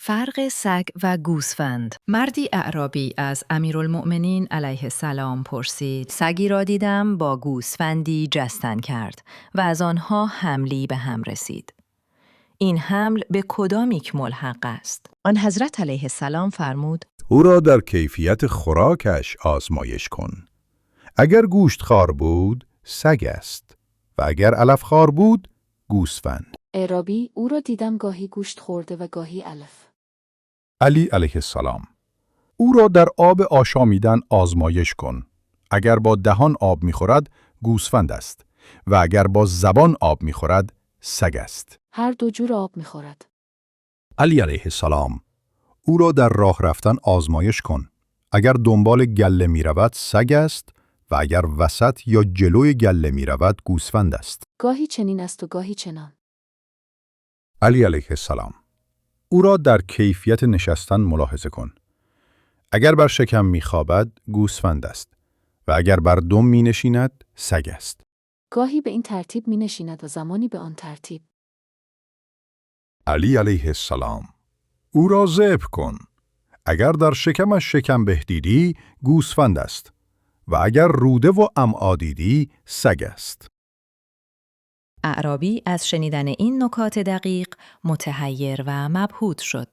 فرق سگ و گوسفند. مردی اعرابی از امیرالمؤمنین علیه السلام پرسید: سگی را دیدم با گوسفندی جستن کرد و از آنها حملی به هم رسید. این حمل به کدامیک ملحق است؟ آن حضرت علیه السلام فرمود: او را در کیفیت خوراکش آزمایش کن. اگر گوشتخوار بود، سگ است و اگر علفخوار بود، گوسفند. اعرابی: او را دیدم گاهی گوشت خورده و گاهی علف. علی علیه السلام: او را در آب آشامیدن آزمایش کن. اگر با دهان آب می‌خورد، گوسفند است و اگر با زبان آب می‌خورد، سگ است. هر دو جور آب می‌خورد. علی علیه السلام: او را در راه رفتن آزمایش کن. اگر دنبال گله می‌رود، سگ است و اگر وسط یا جلوی گله می‌رود، گوسفند است. گاهی چنین است و گاهی چنان. علی علیه السلام: او را در کیفیت نشستن ملاحظه کن. اگر بر شکم می‌خوابد، گوسفند است و اگر بر دم می‌نشیند، سگ است. گاهی به این ترتیب می‌نشیند و زمانی به آن ترتیب. علی علیه السلام: او را ذبح کن. اگر در شکمش شکم دیدی، گوسفند است و اگر روده و امعا دیدی، سگ است. اعرابی از شنیدن این نکات دقیق متحیر و مبهوت شد.